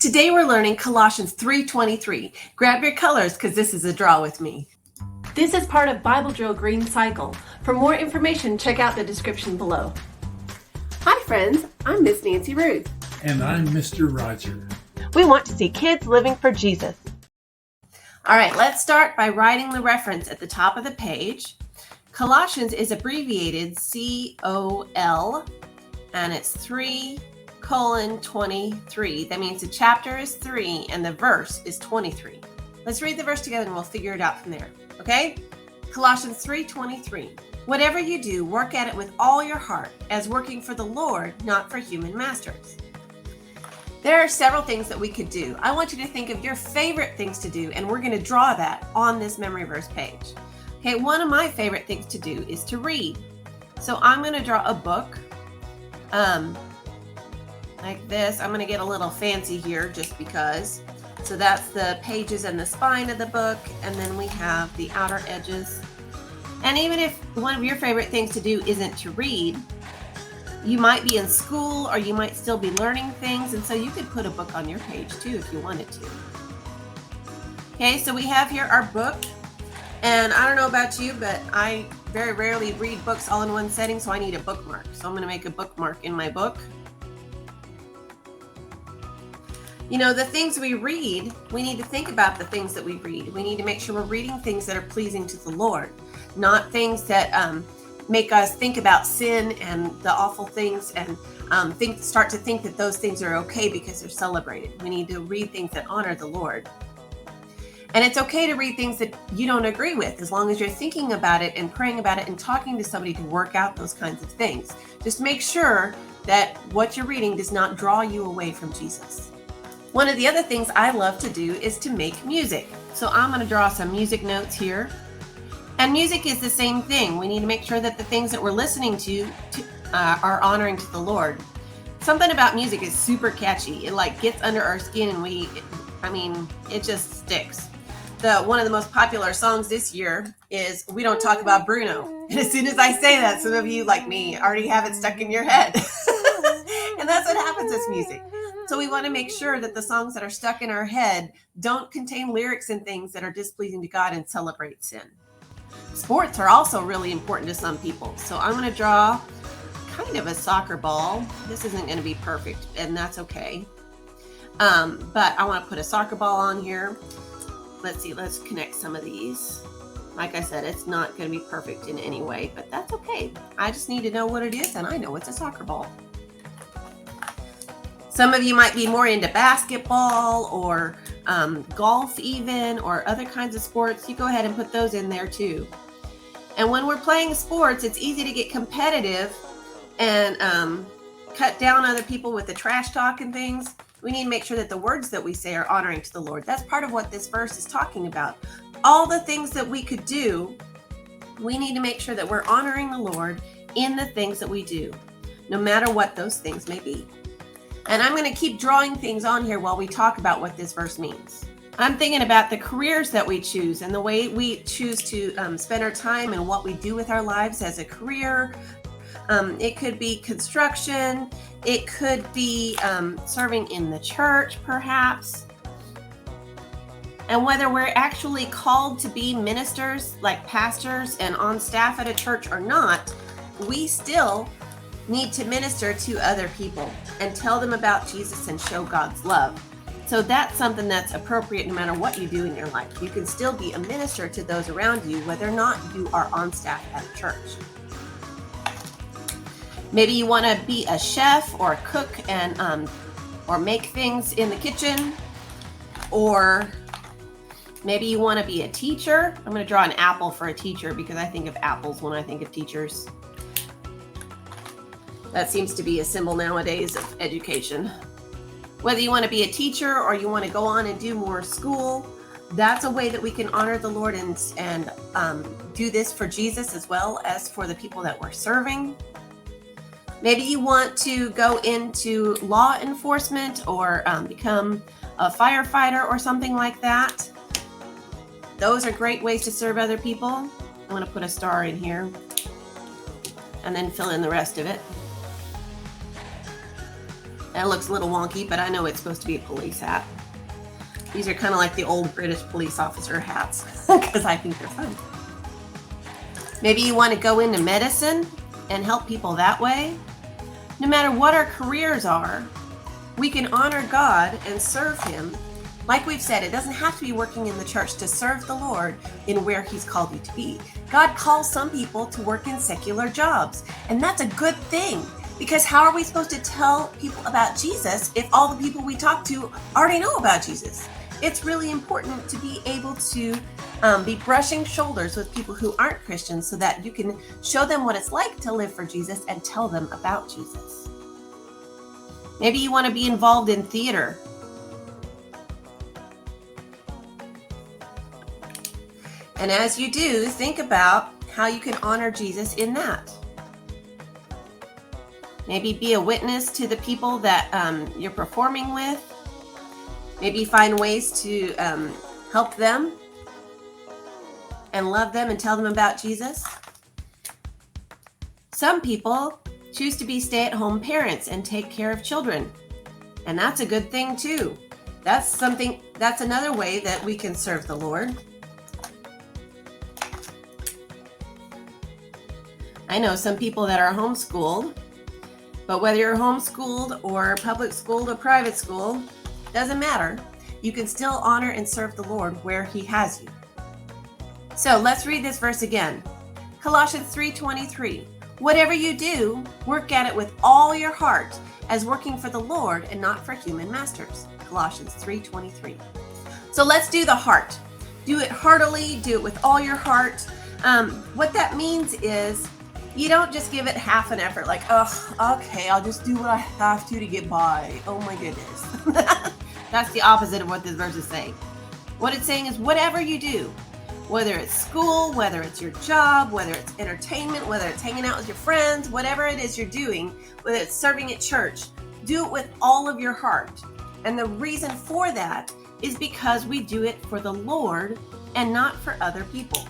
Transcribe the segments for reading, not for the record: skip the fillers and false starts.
Today we're learning Colossians 3:23. Grab your colors because this is a draw with me. This is part of Bible Drill Green Cycle. For more information, check out the description below. Hi friends, I'm Miss Nancy Ruth. And I'm Mr. Roger. We want to see kids living for Jesus. All right, let's start by writing the reference at the top of the page. Colossians is abbreviated COL, and it's 3:23. That means the chapter is 3 and the verse is 23. Let's read the verse together and we'll figure it out from there. Okay? Colossians 3:23. Whatever you do, work at it with all your heart, as working for the Lord, not for human masters. There are several things that we could do. I want you to think of your favorite things to do, and we're going to draw that on this memory verse page. Okay, one of my favorite things to do is to read. So I'm going to draw a book. Like this. I'm going to get a little fancy here just because. So that's the pages and the spine of the book, and then we have the outer edges. And even if one of your favorite things to do isn't to read, you might be in school or you might still be learning things, and so you could put a book on your page too if you wanted to. Okay, so we have here our book, and I don't know about you, but I very rarely read books all in one setting, so I need a bookmark. So I'm going to make a bookmark in my book. You know, the things we read, we need to think about the things that we read. We need to make sure we're reading things that are pleasing to the Lord, not things that make us think about sin and the awful things and start to think that those things are okay because they're celebrated. We need to read things that honor the Lord. And it's okay to read things that you don't agree with, as long as you're thinking about it and praying about it and talking to somebody to work out those kinds of things. Just make sure that what you're reading does not draw you away from Jesus. One of the other things I love to do is to make music. So I'm going to draw some music notes here. And music is the same thing. We need to make sure that the things that we're listening to are honoring to the Lord. Something about music is super catchy. It like gets under our skin and it just sticks. One of the most popular songs this year is We Don't Talk About Bruno. And as soon as I say that, some of you like me already have it stuck in your head. And that's what happens with music. So we want to make sure that the songs that are stuck in our head don't contain lyrics and things that are displeasing to God and celebrate sin. Sports are also really important to some people. So I'm going to draw kind of a soccer ball. This isn't going to be perfect, and that's okay. But I want to put a soccer ball on here. Let's see, let's connect some of these. Like I said, it's not going to be perfect in any way, but that's okay. I just need to know what it is, and I know it's a soccer ball. Some of you might be more into basketball or golf even, or other kinds of sports. You go ahead and put those in there too. And when we're playing sports, it's easy to get competitive and cut down other people with the trash talk and things. We need to make sure that the words that we say are honoring to the Lord. That's part of what this verse is talking about. All the things that we could do, we need to make sure that we're honoring the Lord in the things that we do, no matter what those things may be. And I'm going to keep drawing things on here while we talk about what this verse means. I'm thinking about the careers that we choose and the way we choose to spend our time and what we do with our lives as a career. It could be construction. It could be serving in the church, perhaps. And whether we're actually called to be ministers, like pastors and on staff at a church or not, we still need to minister to other people and tell them about Jesus and show God's love. So that's something that's appropriate no matter what you do in your life. You can still be a minister to those around you, whether or not you are on staff at a church. Maybe you want to be a chef or a cook and or make things in the kitchen, or maybe you want to be a teacher. I'm going to draw an apple for a teacher because I think of apples when I think of teachers. That seems to be a symbol nowadays of education. Whether you want to be a teacher or you want to go on and do more school, that's a way that we can honor the Lord and do this for Jesus as well as for the people that we're serving. Maybe you want to go into law enforcement or become a firefighter or something like that. Those are great ways to serve other people. I'm going to put a star in here and then fill in the rest of it. That looks a little wonky, but I know it's supposed to be a police hat. These are kind of like the old British police officer hats because I think they're fun. Maybe you want to go into medicine and help people that way. No matter what our careers are, we can honor God and serve Him. Like we've said, it doesn't have to be working in the church to serve the Lord in where He's called you to be. God calls some people to work in secular jobs, and that's a good thing. Because how are we supposed to tell people about Jesus if all the people we talk to already know about Jesus? It's really important to be able to be brushing shoulders with people who aren't Christians so that you can show them what it's like to live for Jesus and tell them about Jesus. Maybe you want to be involved in theater. And as you do, think about how you can honor Jesus in that. Maybe be a witness to the people that you're performing with. Maybe find ways to help them and love them and tell them about Jesus. Some people choose to be stay-at-home parents and take care of children. And that's a good thing too. That's another way that we can serve the Lord. I know some people that are homeschooled, but whether you're homeschooled or public schooled or private school, doesn't matter. You can still honor and serve the Lord where He has you. So let's read this verse again. Colossians 3:23. Whatever you do, work at it with all your heart, as working for the Lord and not for human masters. Colossians 3:23. So let's do the heart. Do it heartily, do it with all your heart. What that means is you don't just give it half an effort, like, oh, okay, I'll just do what I have to get by. Oh my goodness. That's the opposite of what this verse is saying. What it's saying is whatever you do, whether it's school, whether it's your job, whether it's entertainment, whether it's hanging out with your friends, whatever it is you're doing, whether it's serving at church, do it with all of your heart. And the reason for that is because we do it for the Lord and not for other people.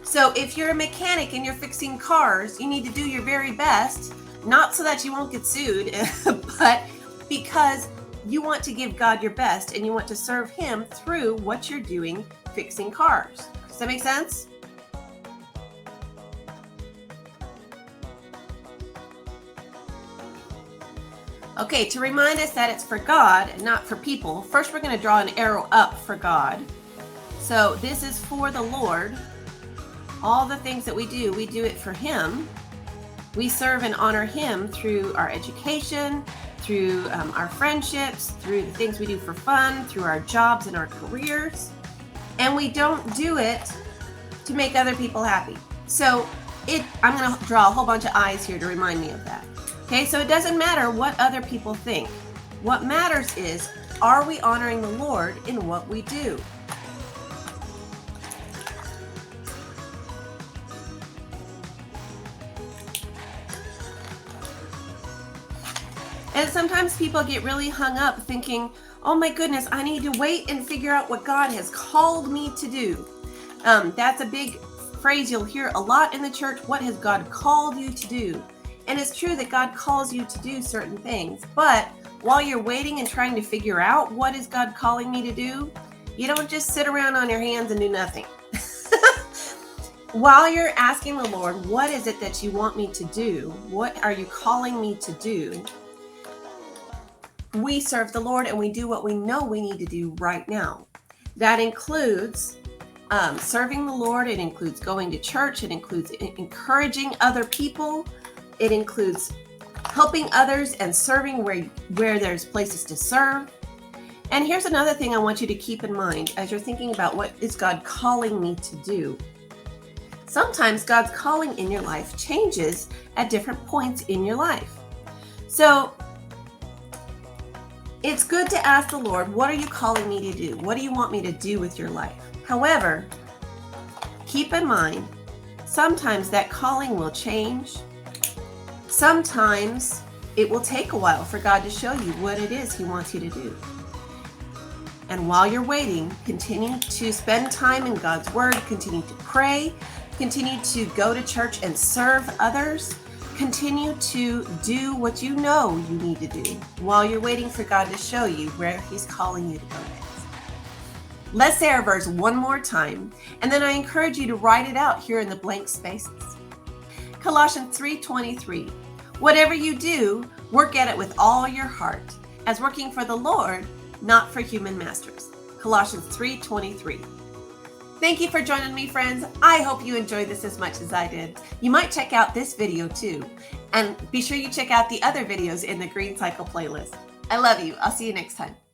So if you're a mechanic and you're fixing cars, you need to do your very best, not so that you won't get sued, but because you want to give God your best and you want to serve Him through what you're doing fixing cars. Does that make sense? Okay, to remind us that it's for God and not for people, first we're going to draw an arrow up for God. So this is for the Lord. All the things that we do it for Him. We serve and honor Him through our education, through our friendships, through the things we do for fun, through our jobs and our careers. And we don't do it to make other people happy. So I'm going to draw a whole bunch of eyes here to remind me of that. Okay, so it doesn't matter what other people think. What matters is, are we honoring the Lord in what we do? And sometimes people get really hung up thinking, oh my goodness, I need to wait and figure out what God has called me to do. That's a big phrase you'll hear a lot in the church. What has God called you to do? And it's true that God calls you to do certain things. But while you're waiting and trying to figure out what is God calling me to do, you don't just sit around on your hands and do nothing. While you're asking the Lord, what is it that you want me to do? What are you calling me to do? We serve the Lord and we do what we know we need to do right now. That includes serving the Lord. It includes going to church. It includes encouraging other people. It includes helping others and serving where there's places to serve. And here's another thing I want you to keep in mind as you're thinking about what is God calling me to do. Sometimes God's calling in your life changes at different points in your life. So it's good to ask the Lord, what are you calling me to do? What do you want me to do with your life? However, keep in mind, sometimes that calling will change. Sometimes it will take a while for God to show you what it is He wants you to do. And while you're waiting, continue to spend time in God's Word, continue to pray, continue to go to church and serve others, Continue to do what you know you need to do while you're waiting for God to show you where He's calling you to go next. Let's say our verse one more time, and then I encourage you to write it out here in the blank spaces. Colossians 3:23. Whatever you do, work at it with all your heart, as working for the Lord, not for human masters. Colossians 3:23. Thank you for joining me, friends. I hope you enjoyed this as much as I did. You might check out this video too. And be sure you check out the other videos in the Green Cycle playlist. I love you. I'll see you next time.